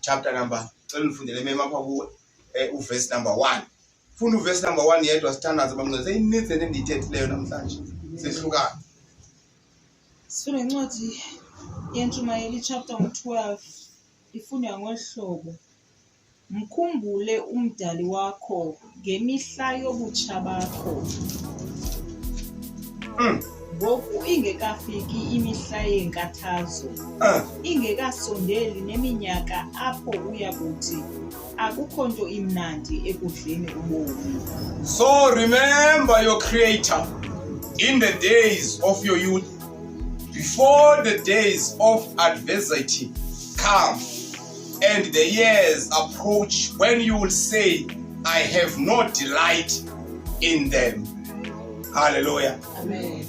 chapter number ngifundele mapha ku verse number 1. Funda verse number 1 yedwa sithandaza bamncane ininzi endiyithethileyo namhlanje sehlukana. Sifuna incwadi yentshumayelo chapter 12 ifunda ngohlobo. Mkhumbule umdali wakho ngemihla yobutsha bakho. Ngoku ingekafiki imihla yenkathazo. Ingekasondeli neminyaka apho uyakuthi akukho nto imnandi ekudleni ubomi. So remember your creator in the days of your youth, before the days of adversity come and the years approach when you will say, I have no delight in them. Hallelujah. Amen.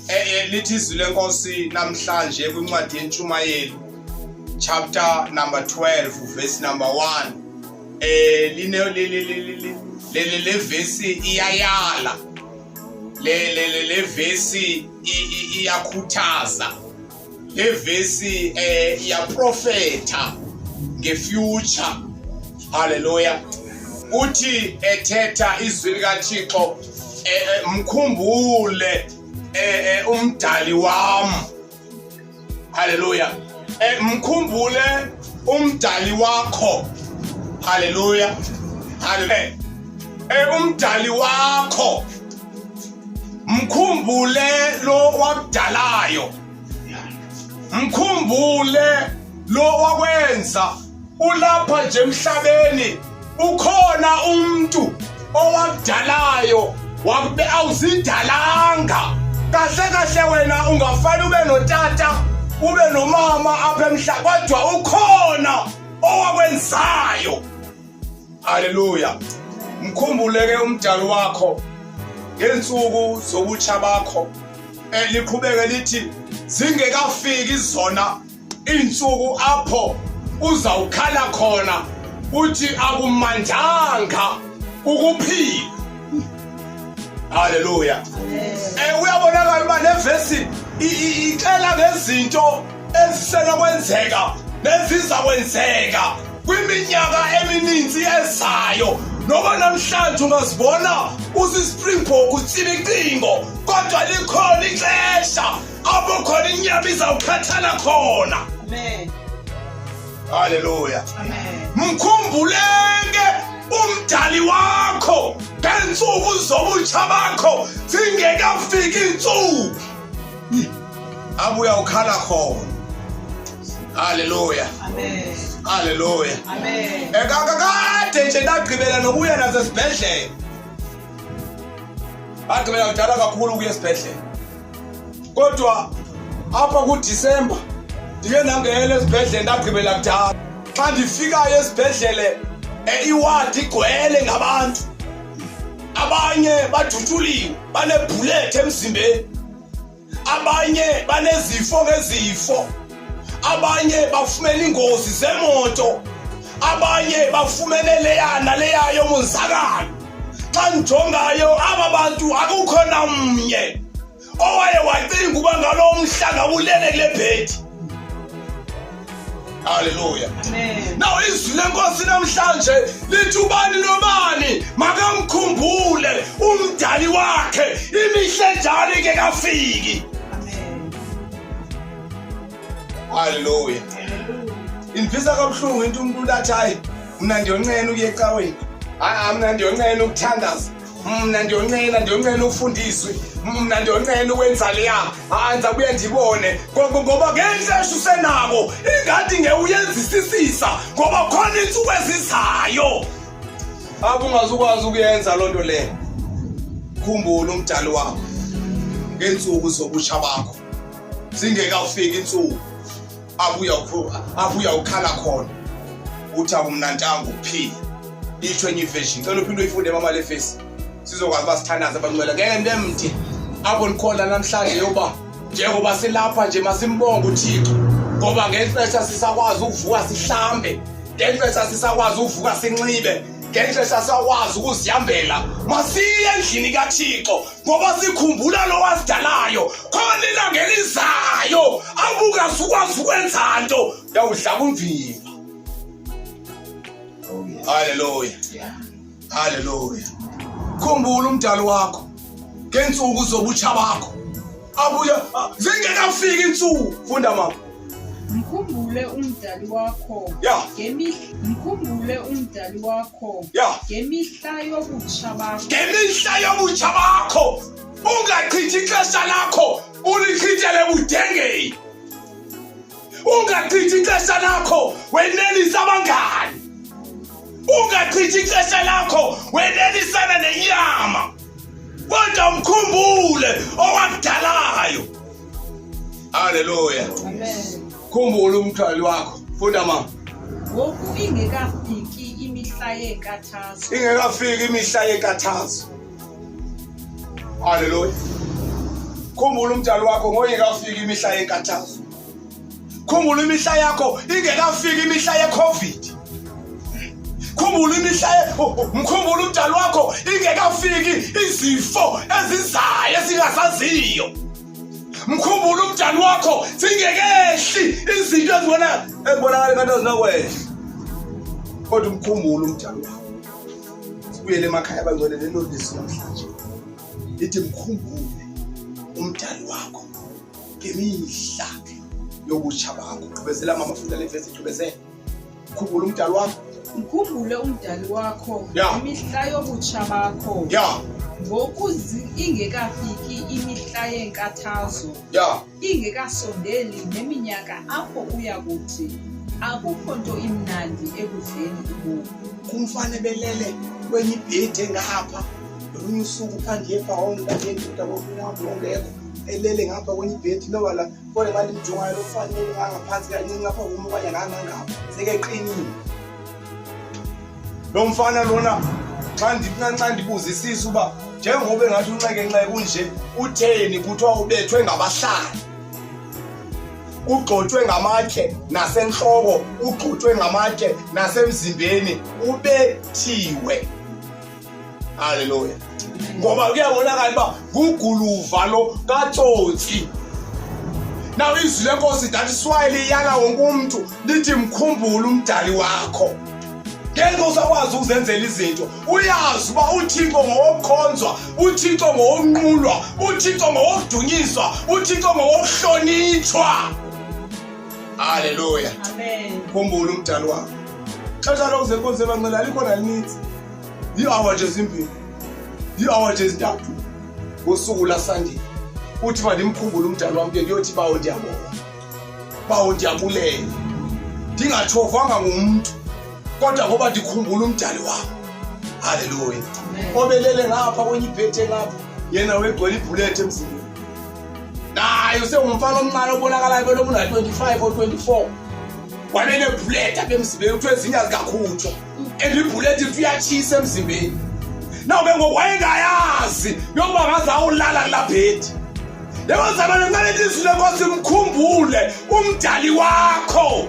Lithi izwi lenkosi namhlanje kwincwadi yentshumayelo chapter number 12 verse number 1. Le verse iyayala. Le verse iyakhuthaza. Le verse iyaprofeta ngefuture. Hallelujah. Uthi ethetha izwi likaThixo mkhumbule umdali wami. Hallelujah. Mkhumbule umdali wakho. Hallelujah. Hallelujah. Umdali wakho. Mkhumbule lo wakudalayo. Mkhumbule lo wakwenza ulapha nje emhlabeni. Ukhona umuntu owakudalayo wakube awuzidalanga. Kahle wena ungafani ube notata ube nomama apha emhlabeni kodwa ukhona owakwenzayo. Hallelujah. Mkhumbule ke umdali wakho ngensuku zobutsha bakho. Liqhubeke lithi zingekafiki zona insuku apho uzawukhala khona uthi akumandanga ukuphila. Hallelujah. Uyabonakala uba le verse ixela ngezinto ezisenokwenzeka nezizakwenzeka kwiminyaka emininzi ezayo. Noba namhlanje ungazibona usispringbok utsiba icingo kodwa likhona ixesha apho khona inyama izawukhathala khona. Amen. Hallelujah. Amen. Mkhumbuleke umdali wakho ngensuku zobutsha bakho zingekafiki insuku abuya ukhala khona. Hallelujah. Amen. Hallelujah. Amen. Kade nje ndagqibela nokuya nasesibhedlela. Agqibela kudala kakhulu ukuya esibhedlela. Kodwa apha kuDisemba ndike ndangena esibhedlela ndagqibela kudala. Xa ndifikayo esibhedlela iwadi igcwele ngabantu. Abanye badutuliwe banebullet emzimbeni. Abanye banezifo ngezifo. Abanye bafumene ingozi zemoto. Abanye bafumene leya yomonzakalo. Xa njongayo aba bantu akukho namnye owaye wacinga uba ngalo mhlanga ulele kule bhedi. Hallelujah. Amen. Now izwi lenkosi namhlanje lithi ubani nobani makamkhumbule umdali wakhe imihle njalo ingekafiki. Amen. Hallelujah. Indivisa kabuhlungu into umuntu athi hayi mina ndiyonqena ukuya ecaweni. Hayi mina ndiyonqena ukuthandaza. Mina ndiyonqena ufundiswe. Mina ndiyonqena ukwenza leya. Anza kuye ndibone ngoba ngenhlesha usenako ingadi ngewuyenzisisisa ngoba khona insuku ezizayo abungazukwazi ukuyenza lonto le. Khumbula umdali wakho ngensuku zobutsha bakho zingekafiki insuku abuya ukhala khona uthi akumnantanga ukuphila. Itsho enye version cela uphinde uyifunde mama le verse sizokwazi basithandaza abancwela ngeke ndemthi apho nikhona namhlanje yoba njengoba silapha nje masimbonge uThixo ngoba ngexesha sisakwazi ukuvuka sihlambe, ngexesha sisakwazi ukuvuka sinxibe, ngexesha sisakwazi ukuzihambela. Masiye endlini kaThixo ngoba sikhumbula lo wasidalayo khona ilanga elizayo abukazukwazi ukwenza nto uyawudlala umvimba. Hallelujah. Hallelujah. Khumbula umdali wakho ngensuku zobutsha bakho. Abuya zingekafiki insuku. Funda mama. Mkhumbule umdali wakho Mkhumbule umdali wakho ngemihla yobutsha bakho. Ngemihla yobutsha bakho. Ungachithi ixesha lakho ulichithele budengeni. Ungachithi ixesha lakho wenelisa abangani. Ungachithi ixesha lakho wenelisana nenyama. Kodwa mkhumbule owakudalayo. Hallelujah. Amen. Khumbula umthwalo wakho. Funda mama. Ngoku ingekafiki imihla yenkathazo. Ingekafiki imihla yenkathazo. Hallelujah. Khumbula umthwalo wakho ngoyekafiki imihla yenkathazo. Khumbula imihla yakho ingekafiki imihla yeCovid. Khumbula imihla mkhumbula umdali wakho ingekafiki izifo ezizayo esingasaziyo. Mkhumbula umdali wakho singekehli izinto ezibonakala ngathi azinakwehla. Kodwa mkhumbula umdali wakho. Sibuyele emakhaya abangcwele lenolisi namhlanje. Lithi mkhumbule umdali wakho ngemihla yobutsha bakho. Qhubezela mama funda le verse qhubezela. Mkhumbula umdali wakho. Mkhumbule umdali wakho imihla yobutsha bakho. Ngoku ingekafiki imihla yenkathazo. Ingekasondeli neminyaka apho uya kuthi akukho nto imnandi ekudleni ubomi. Kumfane belele kwenye ibhedi ngapha. Olunye usuku phandle ebhawoni kanje ndoda ngokunyama ongekho. Elele ngapha kwenye ibhedi noba la kole mali mjongayo lofanele ngaphansi kancane ngapha uma kwanye ngangapha. Sekeqinile. Lo mfana lona xa ndibuzisisa uba njengoba engathi unxeke kunje utheni kuthiwa ubethwe ngabahlali. Ugxothwe ngamatye nasenhloko, ugxothwe ngamatye nasemzimbeni, ubethiwe. Hallelujah. Ngoba kuyabonakala uba nguguluva lo kaTsotsi. Now izwi lenkosi that is why liyala wonke umuntu lithi mkhumbule umdali wakho. Ngeke usakwazi ukuzenzela izinto. Uyazi uba uThixo ngowokukhonzwa, uThixo ngowokunqulwa, uThixo ngowokudunyiswa, uThixo ngowokuhlonitshwa. Hallelujah. Amen. Khumbula umdali wakho. Xesha lokuze inkonzo ebancela likhona lininzi. Yi-hour nje ezimbini. Yi-hour nje ezintathu. Ngosuku laSunday. Uthi mandimkhumbule umdali wami ngiyothi bawo ndiyabonga. Bawo ndiyabulela. Ndingathovanga ngumuntu. Kodwa ngoba ndikhumbula umdali wakho. Hallelujah. Obelele ngapha kwenye ibhedi ngapha yena wegcwele ibullet emzimbeni. Naye usengumfana omncane obonakalayo belo muna 25 or 24. Wabele bullet apha emzimbeni uthe ezinye azikakhutshwa. Elibullet iyachisa emzimbeni. Nawu bengokwayengayazi yokuba ngazawulala la bhedi. Yebo zabana ngale lizwi lenkosi mkhumbule umdali wakho.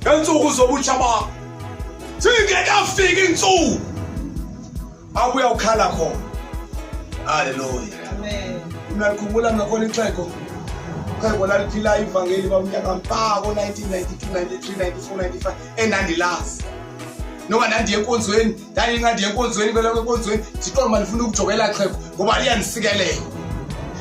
Ngensuku zobutsha bakho. Singekafiki insuku abuya ukhala khona. Hallelujah. Amen. Unakhumbula ngakhona ixhego. Ixhego laliphila ivangeli bamnyaka mpaka ngo-1992, 93, 94, 95 enandilazi. Noma nandiye enkonzweni, ndayingandiye enkonzweni kwelakho enkonzweni, Thixo mandifuna ukujobela xhego ngoba liyanisikelela.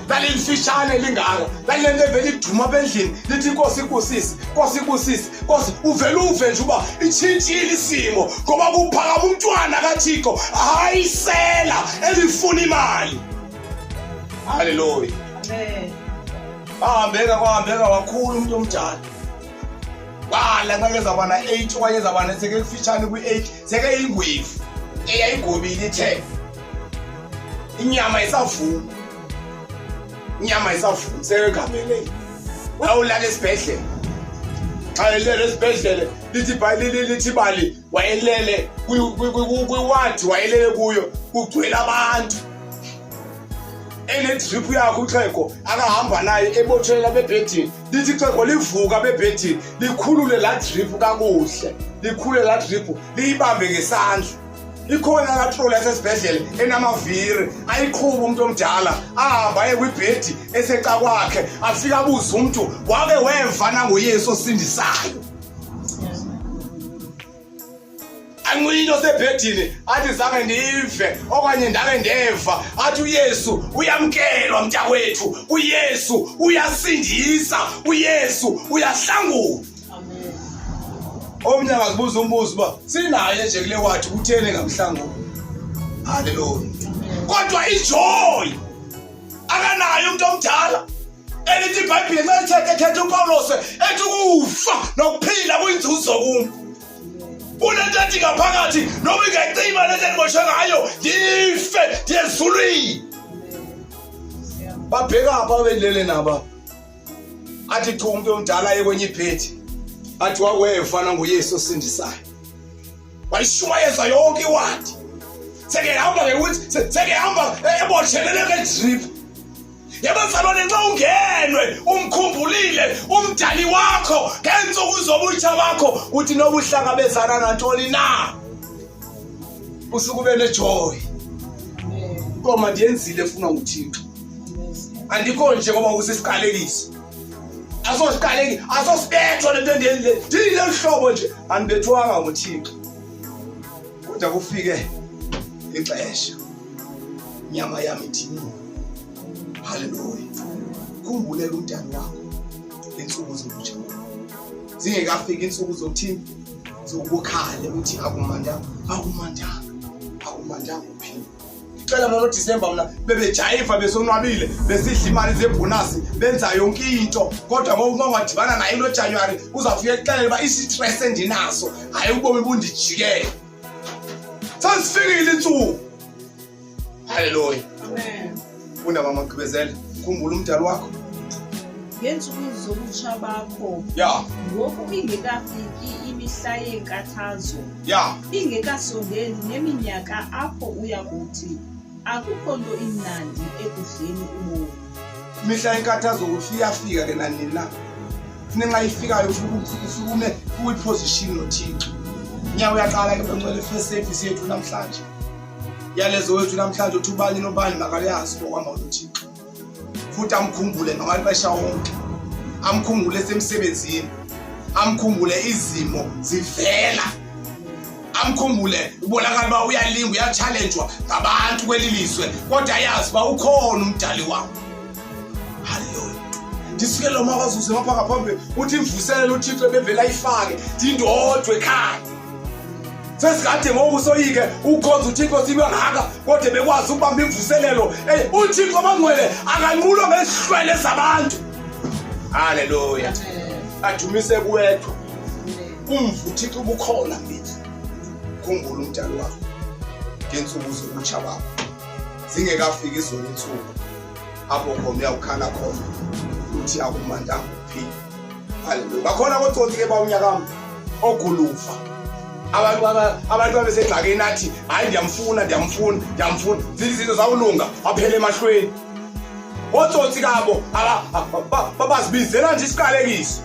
Lalifishane lingaka, lalilento evele iduma bendlini, lithi inkosi ikusisi, inkosi ikusisi, inkosi uve nje uba itshintshile isimo ngoba kuphakama umntwana kaThixo ayisela elifuna imali. Hallelujah. Amen. Kwahambeka wakhulu umuntu omdala. Wala ngeke zabana 8 okanye zabana seke kufishane kwi8 seke ingwevu eyayigobile ithe. Inyama isavuma. Inyama isavuma sekamele. Wawulala esibhedlela. Xa elele esibhedlela lithi bhayili lithi bali wayelele kwiwadi wayelele kuyo kugcwele abantu. Drip yakho uxhego akahamba naye ebotshelela bebhedini lithi ixhego livuka bebhedini likhulule la drip kakuhle likhulule la drip liyibambe ngesandla ikhona katrol yasesibhedlela enamaviri ayiqhuba umuntu omdala ahamba aye kwibhedi eseqa kwakhe afika abuza umuntu wake weva nangoYesu osindisayo. wanqwino sebhedini athi zange ndive okanye ndake ndeva athi uYesu uyamkelwa mntakwethu, uYesu uyasindisa, uYesu uyahlangula. Amen. Omnye akazibuza umbuzo uba sinaye nje kule wathi uthene ngamhlangula. Haleluya. Kodwa ijoy akanayo umuntu omdala. Elithi iBhayibheli xa lithethe uPawulos ethi ukufa nokuphila kuyinzuzo kum. Unento ethi ngaphakathi noma ingacima lento endibotshwe ngayo ndife ndiyezulwini. Babheka apha abendlele naba athi cha umuntu omdala ekwenye ibhedi athi wakwefana nguYesu osindisayo. Wayishumayeza yonke iwadi. Sekehamba ngekuthi sekehamba ebotshelele ngedrip. Yabazalwane nxa ungenwe umkhumbulile umdali wakho ngensuku zobutsha bakho uthi nobuhlangabezana nantoni na usuke ube nejoy. Koma ndiyenzile efuna uThixo. Andikho nje ngoba kusisiqalekiso. Asosiqaleki, asosibethwa lento endiyenzile. Ndile hlobo nje andibethwanga nguThixo. Kodwa kufike ixesha nyama yami ithini. Haleluya. Khumbuleka umntana wakho insuku zobutsha. Zingekafiki insuku zokuthini zokukhale uthi akumandanga, akumandanga, akumandanga uphila. Ngicela noma December mina bebejayiva besonwabile besidla imali zebonus benza yonke into kodwa ngoba ungadibana naye lo January uzafika exela ba isistress endinaso hayi ubomi bundijikele. Sasifikile insuku. Haleluya. Amen. Undaba amagqibezela khumbula umdali wakho ngensuku zobutsha bakho. Ya. Ngoku ingekafiki imihla yenkathazo. Ya. Ingekasondeli neminyaka apho uya kuthi akukho nto imnandi ekudleni ubomi. Imihla yenkathazo iyafika ke nanini na. Funeka ifikayo usukume kuyiposition noThixo. Nyawo uyaqala ke bengcwele first service yethu namhlanje. Yalezo wethu namhlanje uthi ubani nobani makaliyazi ngokuhamba noThixo. Futhi amkhumbule ngamalibasha wonke. Amkhumbule esemsebenzini. Amkhumbule izimo zivela. Amkhumbule ubonakala ba uyalinga uyachallengewa ngabantu kwelilizwe kodwa yazi ba ukhona umdali wakho. Haleluya. Ndisike lo makazuze ngapha ngaphambi uthi imvuselelo uThixo bevela ifake ndindodwe ekhaya. Sesikade ngoku soyike ukhonza uThixo sibe ngaka kodwa bekwazi ukubamba imvuselelo uThixo abangcwele akanqulo ngesihlwele zabantu. Haleluya. Adumise kuwethu. Umvu uThixo ubukhona mbithi. Khumbula umdali wakho ngensuku zobutsha bakho zingekafiki izona insuku apho khona uyakukhala khona uthi akumandanga ukuphila. Haleluya. Bakhona kodwa ke ba unyakami ogulufa abantu babesegxakeni nathi hayi ndiyamfuna zizinto zawulunga aphele emahlweni. Otsotsi kabo babazibizela nje isiqalekiso.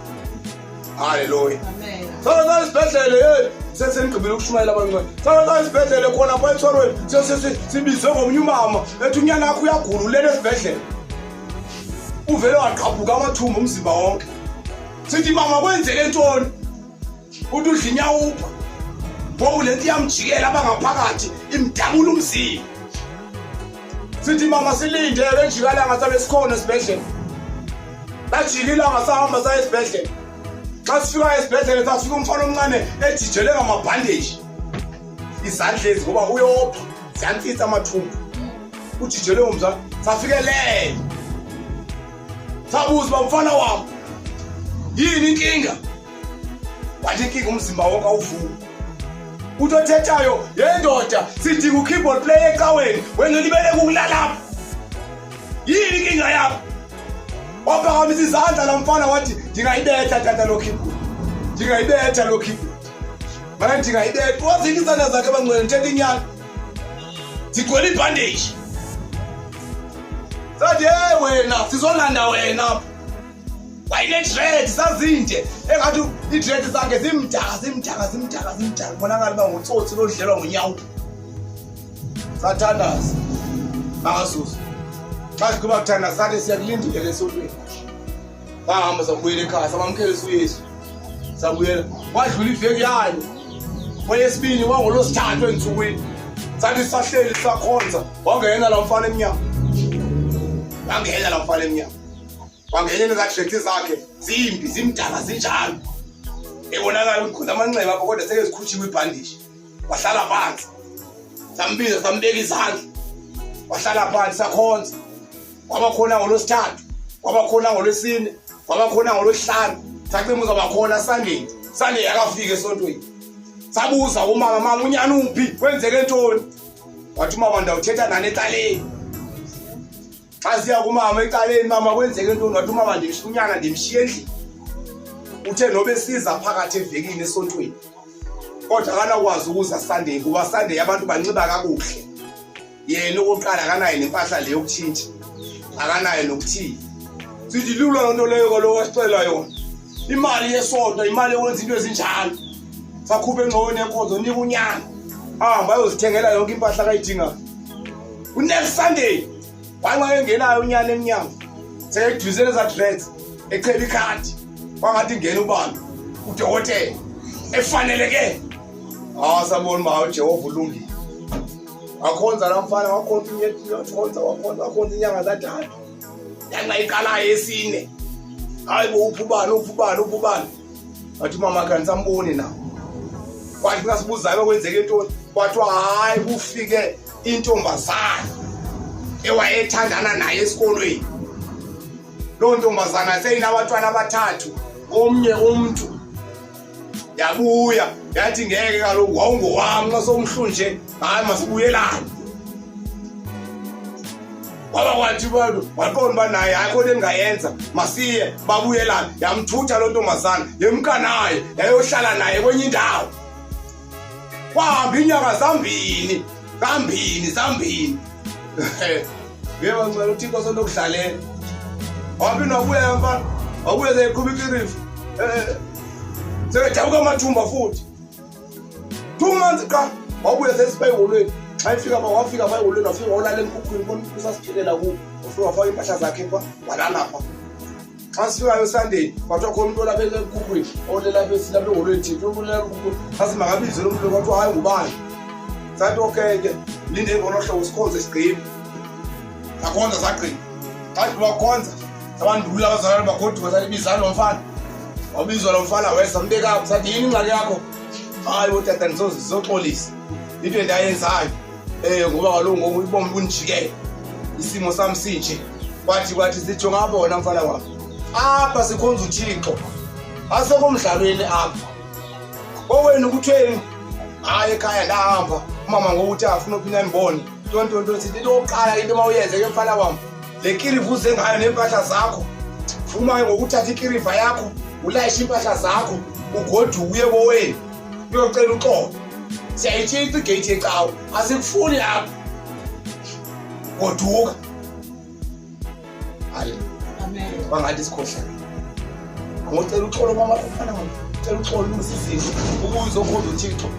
Haleluya. Amen. Sala isibhedlele sesengqibile ukushumayela abangcwele. Sala isibhedlele khona apha eThorweni sibizwe ngomnye umama ethi unyana wakho uyagula ulele esibhedlele. Uvele waqhabuka amathumbu umzimba wonke. Sithi mama kwenzele ntoni? Uthi udlinya upha. Ngoku lento iyamjikela abangaphakathi imdabula umzimba. Sithi mama silindele njikala ngasabe sikhona esibhedlele. Bajikila ngasahamba saya esibhedlele. Xa sifika esibhedlele safika umfana omncane ejijele ngamabhandage. Izandla ezi ngoba uyopha ziyantitsa amathumbu. Ujijele umzala safikelele. Sabuza bamfana wami. Yini inkinga? Wathi inkinga umzimba wonke awuvuki. Utothethayo yendoda sidinga ukeyboard player ecaweni wena libele kukulala. Yini inkinga yakho? Waphakamisa izandla lamfana wathi ndingayibetha tata lo keyboard. Ndingayibetha lo keyboard. Mana ndingayibetha wazini izandla zakhe bangcwele nthetha inyani. Zigcwele ibandage. Sathi hey wena sizolanda wena. Wayine dread sazinde engathi idread zakhe zimdaka bonakala ba ngotsotsi lodlelwa ngonyawo. Sathandaza bangasusa xa siqhuba kuthanda sathi siyakulindile lesotweni. Bahamba sabuyela ekhaya sabamkhelisa uYesu. Sabuyela wadlula iveki yayo Weyesibini wangolosithathu ensukwini. Sathi sahleli sakhonza, wangena la mfana emnyama. Wangena la mfana emnyama. Wangena ka-tractor zakhe, zimbi, zimdala zinjalo. Ebonakala ukuthi amanxeba apho kodwa seke zikhutshiwe ibhandishi. Wahlala phansi. Sambiza sambeka izandla. Wahlala phansi sakhonza. Kwaba khona ngolosithathu, kwaba khona ngolwesine, kwaba khona ngolwesihlanu. Sacima uzabakhona Sunday. Sunday akafika esontweni. Sabuza umama, mama unyana uphi? Kwenzeke ntoni? Wathi mama ndawuthetha nani ecaleni. Xa siya kumama ecaleni, mama kwenzeke ntoni? Wathi mama unyana ndimshiye endlini. Uthe nobe siza phakathi evekini esontweni. Kodwa akanakwazi ukuza Sunday kuba Sunday abantu banxiba kakuhle. Yena okokuqala akanayo nempahla leyo yokutshintsha. Akanayo nokuthini. Sithi lula lonto leyo kaloku wasicela yona. Imali yesonto, imali yokwenza into ezinjalo. Sakhupha engxoweni yenkonzo nika unyana. Ahamba ayozithengela yonke impahla akayidingayo. Next Sunday wanxa engenayo unyana emnyango. Sekuduzele za dreads echeba ikhadi. Wangathi ngena ubani udokotela efaneleke. Sabona ma uJehova ulungile. Akhonza la mfana wakhonza wakhonza inyanga zathathu. Yanxa iqala yesine. Hayibo uphubani. Wathi mama kanti samboni na. Kwathi ngasibuzayo kwenzeke ntoni? Wathi hayi kufike intombazana ewayethandana naye esikolweni. Lo ntombazana seyinabantwana abathathu. Omnye umuntu yabuya yathi ngeke kaloku wawungowami xa somhlunje, hayi masibuyelane. Kwaba kwathi abantu waqonda ba naye akho lengayenza, masiye babuyelane. Yamthutha lo ntombazana yemkanaye yayohlala naye kwenye indawo. Kwahamba inyanga zambini. Ngeke ngicela uThixo sonokudlalela. Waphinda wabuya mfana, wabuya zeqhuba ikirifu. Sekethabuka amathumba futhi. 2 months ka wabuya sesibayolweni. Xa wafika bayolweni wafika olala emkhukhwini konke usasiphilela kuwo. Ufika wafaka impahla zakhe kwa walala pha. Xa sifika Sunday kwathiwa khona umuntu olapha emkhukhwini olela lapha ehholweni thina umuntu emkhukhwini. Sathi makabize lo muntu kwathiwa hayi ngubani. Sathi okay ke linde ngolohlobo sikhonze sigqibe. Sakhonza sagqiba. Xa bakhonza abandula abazalwane bagoduka sathi bizana nomfana. Wabizwa lo mfana wesa mbeka up sathi yini ingxaki yakho? Hayi utata ndizoxolisa into endayenzayo. Ngoba kaloku ngoku ibomba kunjikele. Isimo sami sinje. Kwathi sitho ngabona mfana wami. Apha sikhonza uThixo. Asekho umdlalweni apha. Owena ukuthweni? Hayi ekhaya ndahamba. Umama ngokuthi afuna uphinda ngibone. Tonto sithi into oqala into mawuyenze ke mfana wami. Le kirifu uze ngayo nempahla zakho. Uma ngokuthatha ikirifa yakho, ulayisha impahla zakho, ugoduke uye kowena. Uyocela uxolo. Siyayitshintsa igate ecawa. Asikufuni lapha. Goduka. Hayi. Amen. Bangathi sikhohlana. Ngocela uxolo mama ufana wami. Ucela uxolo umsizini ukuze ukhonze uThixo.